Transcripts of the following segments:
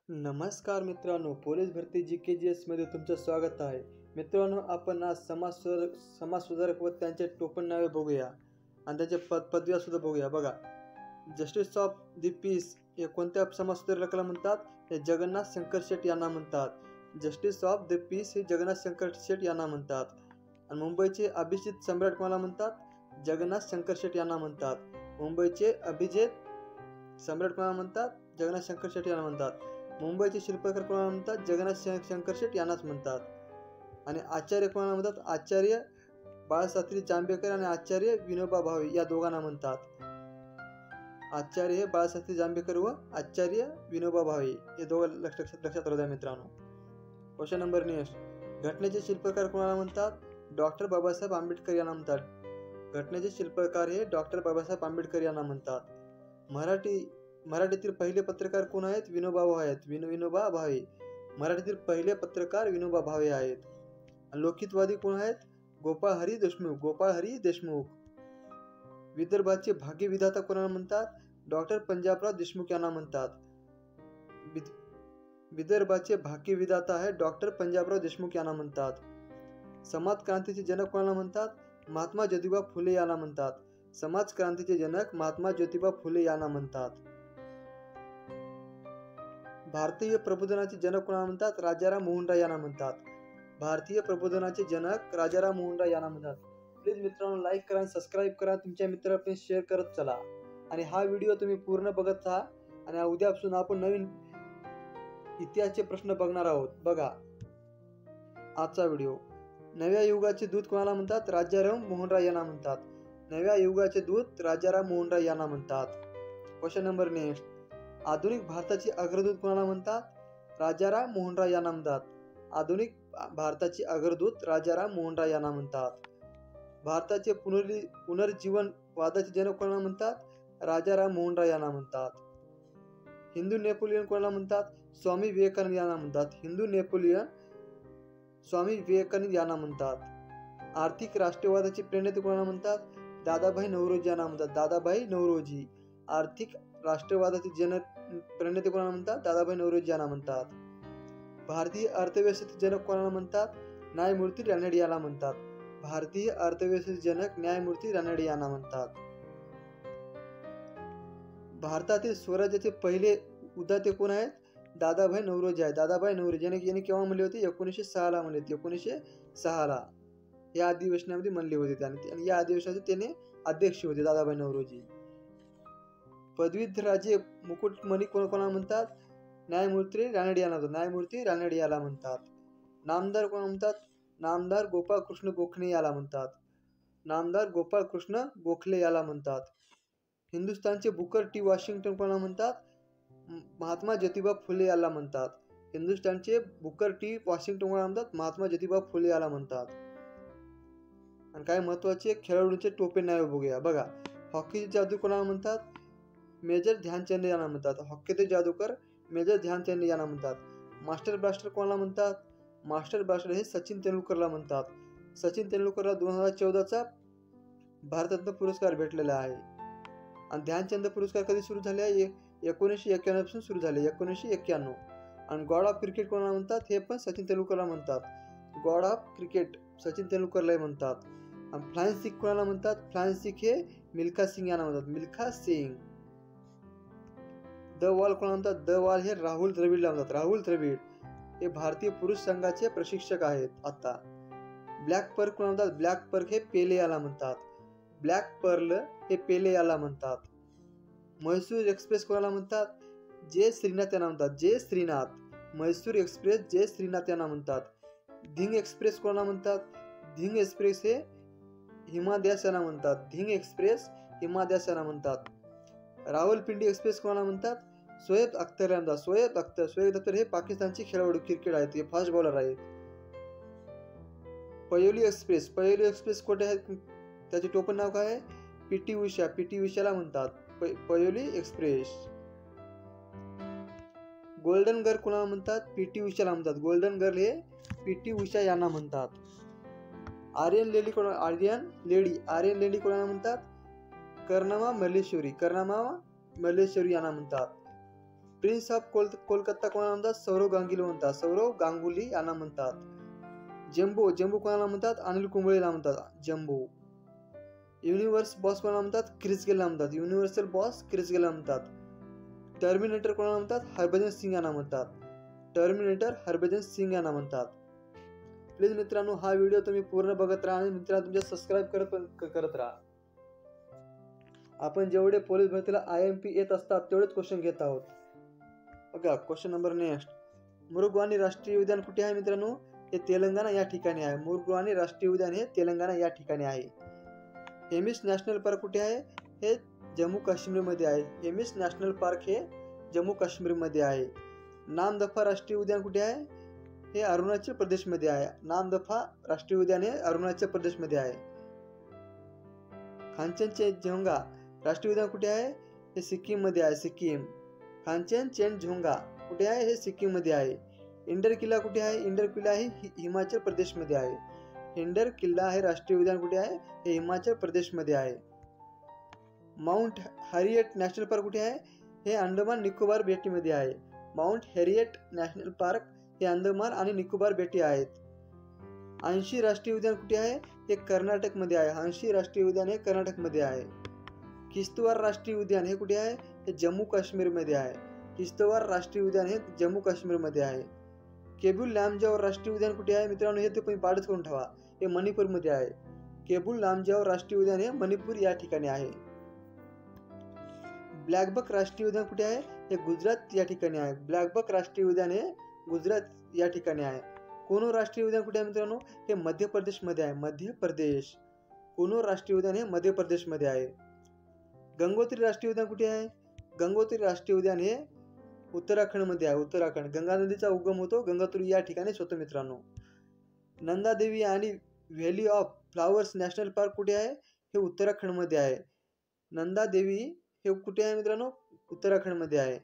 नमस्कार मित्रांनो, पोलीस भरती GKGS मध्ये तुमचं स्वागत आहे. मित्रांनो, आपण आज समाज सुधारक व त्यांचे टोपण नावे बघूया आणि त्यांच्या पदव्या सुद्धा बघूया. बघा, जस्टिस ऑफ द पीस हे कोणत्या समाज सुधारकाला म्हणतात? हे जगन्नाथ शंकर शेट यांना म्हणतात. जस्टिस ऑफ द पीस हे जगन्नाथ शंकर शेट यांना म्हणतात. आणि मुंबईचे अभिजित सम्राट कोणाला म्हणतात? जगन्नाथ शंकर शेट यांना म्हणतात. मुंबईचे अभिजित सम्राट कोणाला म्हणतात? जगन्नाथ शंकर शेट यांना म्हणतात. मुंबईचे शिल्पकार कोणाला म्हणतात? जगन्नाथ शंकर शेट यांनाच म्हणतात. आणि आचार्य कोणाला म्हणतात? आचार्य बाळशास्त्री जांभेकर आणि आचार्य विनोबा भावे या दोघांना म्हणतात. आचार्य हे बाळशास्त्री जांभेकर व आचार्य विनोबा भावे हे दोघं लक्षात राहू द्या मित्रांनो. Question number next. घटनेचे शिल्पकार कोणाला म्हणतात? डॉक्टर बाबासाहेब आंबेडकर यांना म्हणतात. घटनेचे शिल्पकार हे डॉक्टर बाबासाहेब आंबेडकर यांना म्हणतात. मराठीतील पहिले पत्रकार कोण आहेत? विनोबा भावे आहेत. विनोबा भावे मराठीतील पहिले पत्रकार विनोबा भावे आहेत. लोकहितवादी कोण आहेत? गोपाळ हरी देशमुख. विदर्भाचे भाग्यविधाता कोणाला म्हणतात? डॉक्टर पंजाबराव देशमुख यांना म्हणतात. विदर्भाचे भाग्यविधाता आहे डॉक्टर पंजाबराव देशमुख यांना म्हणतात. समाज क्रांतीचे जनक कोणाला म्हणतात? महात्मा ज्योतिबा फुले यांना म्हणतात. समाज क्रांतीचे जनक महात्मा ज्योतिबा फुले यांना म्हणतात. भारतीय प्रबोधनाचे जनक कोणाला म्हणतात? राजाराम मोहन राय यांना म्हणतात. भारतीय प्रबोधनाचे जनक राजाराम मोहन राय यांना म्हणतात. प्लीज मित्रांनो, लाईक करा, सबस्क्राईब करा, तुमच्या मित्रांपर्यंत शेअर करत चला. आणि हा व्हिडिओ तुम्ही पूर्ण बघत राहा. आणि उद्यापासून आपण नवीन इतिहासाचे प्रश्न बघणार आहोत. बघा आजचा व्हिडिओ. नव्या युगाचे दूत कोणाला म्हणतात? राजाराम मोहन राय यांना म्हणतात. नव्या युगाचे दूत राजाराम मोहन राय यांना म्हणतात. Question number next. आधुनिक भारताची अग्रदूत कोणाला म्हणतात? राजाराम मोहन राय यांना म्हणतात. आधुनिक भारताची अग्रदूत राजाराम मोहन राय यांना म्हणतात. भारताचे पुनर्जीवनवादाचे जनक कोणाला म्हणतात? राजाराम मोहन राय यांना म्हणतात. हिंदू नेपोलियन कोणाला म्हणतात? स्वामी विवेकानंद यांना म्हणतात. हिंदू नेपोलियन स्वामी विवेकानंद यांना म्हणतात. आर्थिक राष्ट्रवादाचे प्रणेते कोणाला म्हणतात? दादाभाई नौरोजी यांना म्हणतात. दादाभाई नौरोजी. आर्थिक राष्ट्रवादाचे प्रणेते कोणाला म्हणतात? दादाभाई नौरोजी यांना म्हणतात. भारतीय अर्थव्यवस्थेचे जनक कोणाला म्हणतात? न्यायमूर्ती रानडे यांना म्हणतात. भारतीय अर्थव्यवस्थेचे जनक न्यायमूर्ती रानडे यांना म्हणतात. भारतातील स्वराज्याचे पहिले उद्गाते कोण आहेत? दादाभाई नौरोजी आहेत. दादाभाई नौरोजी यांनी केव्हा म्हणले होते? 1906 ला म्हणले होते. 1906 ला या अधिवेशनामध्ये म्हणले होते त्याने. आणि या अधिवेशनाचे त्याने अध्यक्ष होते दादाभाई नौरोजी. पदवीधर राजे मुकुटमणी कोणाला म्हणतात? न्यायमूर्ती रानडे यांना म्हणतात. न्यायमूर्ती रानडे याला म्हणतात. नामदार कोणाला म्हणतात? नामदार गोपाळकृष्ण गोखले याला म्हणतात. नामदार गोपाळकृष्ण गोखले याला म्हणतात. हिंदुस्थानचे बुकर टी वॉशिंग्टन कोणाला म्हणतात? महात्मा ज्योतिबा फुले याला म्हणतात. हिंदुस्थानचे बुकर टी वॉशिंग्टन कोणाला म्हणतात? महात्मा ज्योतिबा फुले याला म्हणतात. आणि काही महत्वाचे खेळाडूंचे टोपे नावे बघूया. बघा, हॉकीचे जादू कोणाला म्हणतात? मेजर ध्यानचंद यांना म्हणतात. हॉकीचे जादूकर मेजर ध्यानचंद यांना म्हणतात. मास्टर ब्लास्टर कोणाला म्हणतात? मास्टर ब्लास्टर हे सचिन तेंडुलकरला म्हणतात. सचिन तेंडुलकरला 2014चा भारतरत्न पुरस्कार भेटलेला आहे. आणि ध्यानचंद पुरस्कार कधी सुरू झाले? 1991 पासून सुरू झाले. 1991. आणि गॉड ऑफ क्रिकेट कोणाला म्हणतात? हे पण सचिन तेंडुलकरला म्हणतात. गॉड ऑफ क्रिकेट सचिन तेंडुलकरला म्हणतात. आणि फ्लाइंग सिख कोणाला म्हणतात? फ्लाइंग सिख हे मिल्खा सिंग यांना म्हणतात. मिल्खा सिंग. द वॉल कोणाला म्हणतात? द वॉल हे राहुल द्रविडला म्हणतात. राहुल द्रविड हे भारतीय पुरुष संघाचे प्रशिक्षक आहेत आता. ब्लॅक पर्ल कोणाला म्हणतात? ब्लॅक पर्ल हे पेले याला म्हणतात. ब्लॅक पर्ल हे पेले याला म्हणतात. म्हैसूर एक्सप्रेस कोणाला म्हणतात? जे श्रीनाथ यांना म्हणतात. जे श्रीनाथ. म्हैसूर एक्सप्रेस जे श्रीनाथ यांना म्हणतात. धिंग एक्सप्रेस कोणाला म्हणतात? धिंग एक्सप्रेस हे हिमादास यांना म्हणतात. धिंग एक्सप्रेस हिमादास यांना म्हणतात. रावलपिंडी एक्सप्रेस कोणाला म्हणतात? शोएब अख्तर यांना म्हणतात. शोएब अख्तर हे पाकिस्तानचे खेळाडू क्रिकेट आहेत. हे फास्ट बॉलर आहेत. पयोली एक्सप्रेस कुठे आहे? त्याचे टोपण नाव काय आहे? पीटी उषा. पीटी उषाला म्हणतात पयोली एक्सप्रेस. गोल्डन गर्ल कोणाला म्हणतात? पीटी उषाला म्हणतात. गोल्डन गर्ल हे पीटी उषा यांना म्हणतात. आर्यन लेडी कोणाला म्हणतात? कर्णमा मल्लेश्वरी यांना म्हणतात. प्रिन्स ऑफ कोलकाता कोणाला म्हणतात? सौरव गांगुली म्हणतात. सौरव गांगुली यांना म्हणतात. जम्बो कोणाला म्हणतात? अनिल कुंबळेला म्हणतात जम्बो. युनिव्हर्स बॉस कोणाला म्हणतात? क्रिस गेलला म्हणतात. युनिव्हर्सल बॉस क्रिस गेलला म्हणतात. टर्मिनेटर कोणाला म्हणतात? हरभजन सिंग यांना म्हणतात. टर्मिनेटर हरभजन सिंग यांना म्हणतात. प्लीज मित्रांनो, हा व्हिडिओ तुम्ही पूर्ण बघत राहा आणि मित्रांनो तुमच्या सबस्क्राईब करत राहा. आपण जेवढे पोलीस भरतीला IMP येत असतात तेवढेच क्वेश्चन घेत आहोत. बघा क्वेश्चन नंबर नेक्स्ट. मुरुगवानी राष्ट्रीय उद्यान कुठे आहे मित्रांनो? हे तेलंगणा या ठिकाणी आहे. मुरुगवानी राष्ट्रीय उद्यान हे तेलंगणा या ठिकाणी आहे. हेमिस नॅशनल पार्क कुठे आहे? हे जम्मू काश्मीर मध्ये आहे. हेमिस नॅशनल पार्क हे जम्मू काश्मीर मध्ये आहे. नामदफा राष्ट्रीय उद्यान कुठे आहे? हे अरुणाचल प्रदेश मध्ये आहे. नामदफा राष्ट्रीय उद्यान हे अरुणाचल प्रदेश मध्ये आहे. कांचनजंगा राष्ट्रीय उद्यान कुठे आहे? हे सिक्कीम मध्ये आहे. सिक्कीम. कांचनजंगा कुठे आहे? हे सिक्कीम मध्ये आहे. इंडर किल्ला कुठे आहे? इंडर किल्ला हे हिमाचल प्रदेश मध्ये आहे. इंडर किल्ला हे राष्ट्रीय उद्यान कुठे आहे? हे हिमाचल प्रदेश मध्ये आहे. माउंट हॅरियट नॅशनल पार्क कुठे आहे? हे अंदमान निकोबार बेटामध्ये आहे. माउंट हॅरियट नॅशनल पार्क हे अंदमान आणि निकोबार बेटे आहेत. अंशी राष्ट्रीय उद्यान कुठे आहे? हे कर्नाटक मध्ये आहे. अंशी राष्ट्रीय उद्यान हे कर्नाटक मध्ये आहे. किश्तवार राष्ट्रीय उद्यान हे कुठे आहे? हे जम्मू काश्मीर मध्ये आहे. किश्तवार राष्ट्रीय उद्यान हे जम्मू काश्मीर मध्ये आहे. केबुल लामजाओ राष्ट्रीय उद्यान कुठे आहे मित्रांनो? हे तुम्ही पाठच करून ठेवा. हे मणिपूर मध्ये आहे. केबुल लामजाओ राष्ट्रीय उद्यान हे मणिपूर या ठिकाणी आहे. ब्लॅकबक राष्ट्रीय उद्यान कुठे आहे? हे गुजरात या ठिकाणी आहे. ब्लॅकबक राष्ट्रीय उद्यान हे गुजरात या ठिकाणी आहे. कुनो राष्ट्रीय उद्यान कुठे आहे मित्रांनो? हे मध्य प्रदेश मध्ये आहे. मध्य प्रदेश. कुनो राष्ट्रीय उद्यान हे मध्य प्रदेश मध्ये आहे. गंगोत्री राष्ट्रीय उद्यान कुठे आहे? गंगोत्री राष्ट्रीय उद्यान हे उत्तराखंड मध्ये आहे. उत्तराखंड. गंगा नदीचा उगम होतो गंगोत्री या ठिकाणीच होतो मित्रांनो. नंदा देवी आणि valley of flowers national park कुठे आहे? हे उत्तराखंड मध्ये आहे. नंदा देवी हे कुठे आहे मित्रांनो? उत्तराखंड मध्ये आहे.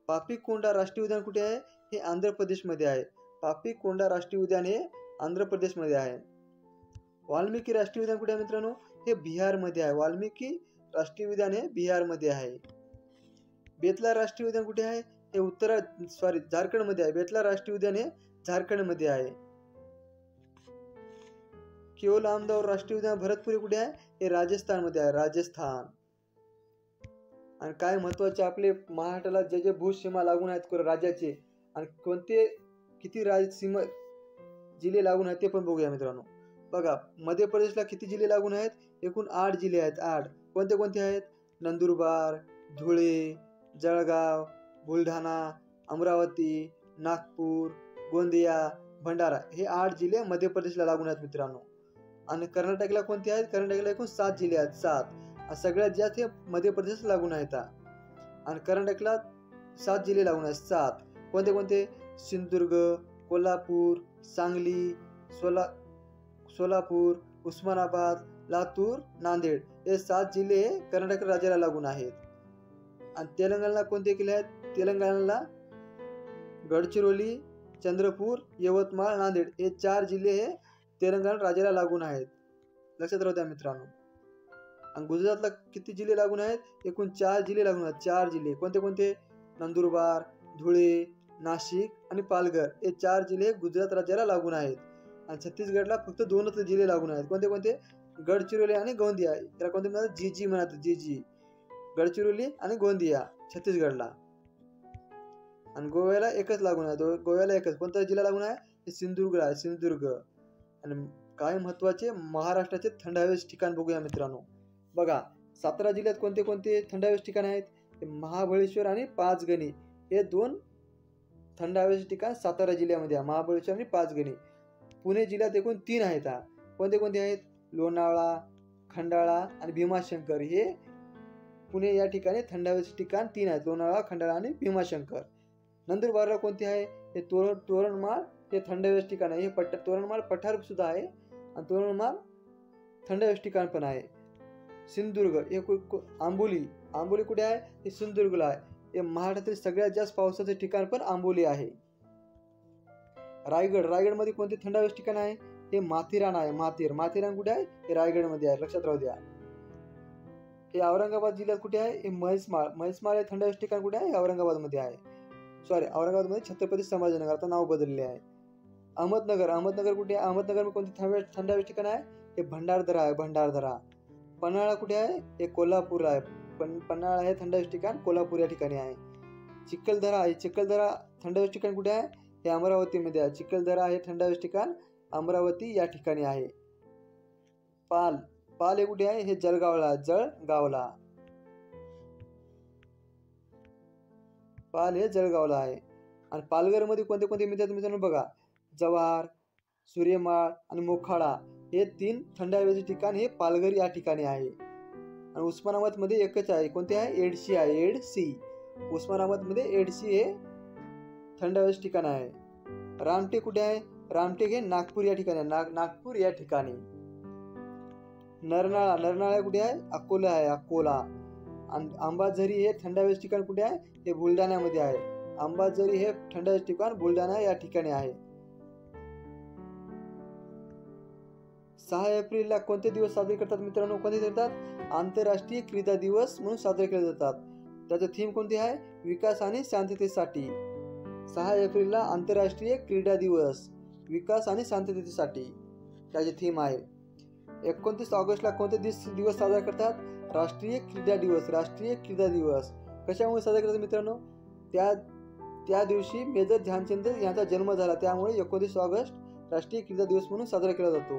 पापीकोंडा राष्ट्रीय उद्यान कुठे आहे? हे आंध्र प्रदेश मध्ये आहे. पापीकोंडा राष्ट्रीय उद्यान हे आंध्र प्रदेश मध्ये आहे. वाल्मिकी राष्ट्रीय उद्यान कुठे आहे मित्रांनो? हे बिहार मध्ये आहे. वाल्मिकी राष्ट्रीय उद्यान हे बिहार मध्ये आहे. बेतला राष्ट्रीय उद्यान कुठे आहे? हे झारखंड मध्ये आहे. बेतला राष्ट्रीय उद्यान हे झारखंड मध्ये आहे. केओलामदौर राष्ट्रीय उद्यान भरतपुरी कुठे आहे? हे राजस्थान मध्ये आहे. राजस्थान. आणि काय महत्वाचे आपले महाराष्ट्राला जे भूसीमा लागून आहेत राज्याचे आणि कोणते किती सीमा जिल्हे लागून आहेत ते पण बघूया मित्रांनो. बघा मध्य प्रदेशला किती जिल्हे लागून आहेत? एकूण 8 जिल्हे आहेत. 8 कोणते कोणते आहेत? नंदुरबार, धुळे, जळगाव, बुलढाणा, अमरावती, नागपूर, गोंदिया, भंडारा हे 8 जिल्हे मध्य प्रदेशला लागून आहेत मित्रांनो. आणि कर्नाटकला कोणते आहेत? कर्नाटकला एकूण 7 जिल्हे आहेत. 7 सगळ्यात जास्त हे मध्य प्रदेश लागून आहेत. आणि कर्नाटकला 7 जिल्हे लागून आहेत. 7 कोणते कोणते? सिंधुदुर्ग, कोल्हापूर, सांगली, सोलापूर, उस्मानाबाद, लातूर, नांदेड हे 7 जिल्हे कर्नाटक राज्याला लागून आहेत. आणि तेलंगणाला कोणते किल्ले आहेत? तेलंगणाला गडचिरोली, चंद्रपूर, यवतमाळ, नांदेड हे 4 जिल्हे हे तेलंगणा राज्याला लागून आहेत. लक्षात राहू द्या मित्रांनो. आणि गुजरातला किती जिल्हे लागून आहेत? एकूण 4 जिल्हे लागून आहेत. 4 जिल्हे कोणते कोणते? नंदुरबार, धुळे, नाशिक आणि पालघर हे 4 जिल्हे गुजरात राज्याला लागून आहेत. आणि छत्तीसगडला फक्त 2च जिल्हे लागून आहेत. कोणते कोणते? गडचिरोली आणि गोंदिया. याला कोणते म्हणतात? जीजी म्हणतात. जीजी. गडचिरोली आणि गोंदिया छत्तीसगडला. आणि गोव्याला एकच लागून आहे. गोव्याला एकच. कोणता जिल्हा लागून आहे? हे सिंधुदुर्ग आहे. सिंधुदुर्ग. आणि काय महत्वाचे महाराष्ट्राचे थंड हवेचे ठिकाण बघूया मित्रांनो. बघा 17 जिल्ह्यात कोणते कोणते थंड हवेचे ठिकाण आहेत? महाबळेश्वर आणि पाचगणी हे 2 थंड हवेचे ठिकाण सातारा जिल्ह्यामध्ये आहे. महाबळेश्वर आणि पाचगणी. पुणे जिल्ह्यात एकूण 3 आहेत. कोणते कोणते आहेत? लोणावळा, खंडाळा आणि भीमाशंकर हे पुणे या ठिकाणी थंड हवेचे ठिकाण 3 आहेत. लोणावळा, खंडाळा आणि भीमाशंकर. नंदुरबारला कोणते आहे? हे तोरणमाळ हे थंड हवेचे ठिकाण आहे. हे तोरणमाळ पठार सुद्धा आहे आणि तोरणमाळ थंड हवेचे ठिकाण पण आहे. सिंधुदुर्ग हे आंबोली कुठे आहे? हे सिंधुदुर्गला आहे. हे महाराष्ट्रातील सगळ्यात जास्त पावसाचे ठिकाण पण आंबोली आहे. रायगडमध्ये कोणते थंड हवेचे ठिकाण आहे? हे माथेरान आहे. माथेरान कुठे आहे? हे रायगडमध्ये आहे. लक्षात राहू द्या. हे औरंगाबाद जिल्ह्यात कुठे आहे? हे म्हैसमाळ हे थंड हवेचे ठिकाण कुठे आहे? हे औरंगाबादमध्ये आहे. सॉरी, औरंगाबादमध्ये छत्रपती संभाजीनगर, आता नाव बदलले आहे. अहमदनगर कुठे आहे? अहमदनगर कोणते थंड हवेचे ठिकाण आहे? हे भंडारदरा आहे, भंडारदरा. पन्हाळा कुठे आहे? हे कोल्हापूर आहे. पन्हाळा हे थंड हवेचे ठिकाण कोल्हापूर या ठिकाणी आहे. चिखलदरा आहे, चिखलदरा थंड हवेचे ठिकाण कुठे आहे? हे अमरावतीमध्ये आहे. चिखलदरा हे थंड हवेचे ठिकाण अमरावती या ठिकाणी आहे. पाल हे कुठे आहे? हे जळगावला पाल हे जळगावला आहे. आणि पालघरमध्ये कोणते कोणते मिळतात मित्रांनो बघा, जव्हार, सूर्यमाळ आणि मोखाडा हे 3 थंड हवेचे ठिकाण हे पालघर या ठिकाणी आहे. आणि उस्मानाबादमध्ये एकच आहे, कोणते आहे? एडशी आहे, एडशी. उस्मानाबादमध्ये एडशी हे थंड हवेचे ठिकाण आहे. रामटेक कुठे आहे? रामटेक हे नागपूर या ठिकाणी आहे, नागपूर या ठिकाणी. नरनाळा कुठे आहे? अकोला आहे, अकोला. अंबाझरी हे थंड हवेचे ठिकाण कुठे आहे? हे बुलढाण्यामध्ये आहे. अंबाझरी हे थंड हवेचे ठिकाण बुलढाणा या ठिकाणी आहे. 6 एप्रिलला कोणते दिवस साजरे करतात मित्रांनो? कोणते करतात? आंतरराष्ट्रीय क्रीडा दिवस म्हणून साजरे केले जातात. त्याचं थीम कोणते आहे? विकास आणि शांततेसाठी. 6 एप्रिलला आंतरराष्ट्रीय क्रीडा दिवस, विकास आणि शांततेसाठी त्याची थीम आहे. 29 ऑगस्टला कोणते दिवस साजरा करतात? राष्ट्रीय क्रीडा दिवस. राष्ट्रीय क्रीडा दिवस कशामुळे साजरा करतात मित्रांनो? त्या दिवशी मेजर ध्यानचंद यांचा जन्म झाला, त्यामुळे 29 ऑगस्ट राष्ट्रीय क्रीडा दिवस म्हणून साजरा केला जातो.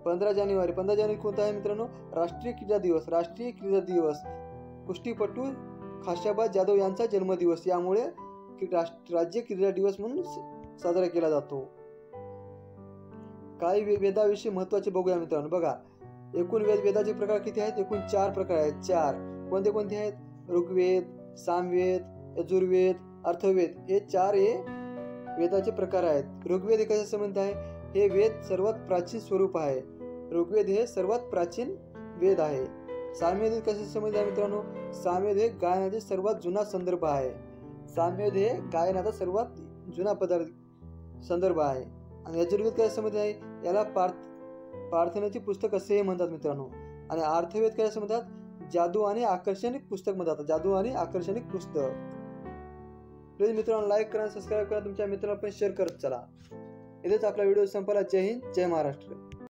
15 जानेवारी कोणता आहे मित्रांनो? राष्ट्रीय क्रीडा दिवस. राष्ट्रीय क्रीडा दिवस कुस्तीपटू खाशाबा जाधव यांचा जन्मदिवस, यामुळे राज्य क्रीडा दिवस म्हणून साजरा केला जातो. काही वेदाविषयी महत्त्वाचे बघूया मित्रांनो बघा. एकूण वेदाचे प्रकार किती आहेत? एकूण 4 प्रकार आहेत. 4 कोणते कोणते आहेत? ऋग्वेद, सामवेद, यजुर्वेद, अर्थवेद हे 4 वेदाचे प्रकार आहेत. ऋग्वेद हे कशा संबंधित आहे? हे वेद सर्वात प्राचीन स्वरूप आहे. ऋग्वेद हे सर्वात प्राचीन वेद आहे. सामवेद हे कशा संबंधित आहे मित्रांनो? सामवेद हे गायनाचा सर्वात जुना संदर्भ आहे. सामवेद हे गायनाचा सर्वात जुना संदर्भ आहे. आणि यजुर्वेद कशा संबंधित आहे? याला प्रार्थनेचे पुस्तक असेही म्हणतात मित्रांनो. आणि अर्थवेद कशा संबंधित? जादू आणि आकर्षणिक पुस्तक म्हणतात. जादू आणि आकर्षणिक पुस्तक. प्लीज मित्रांनो लाईक करा, सबस्क्राईब करा, तुमच्या मित्रांना पण शेअर करत चला. इथेच आपला व्हिडिओ संपला. जय हिंद, जय महाराष्ट्र.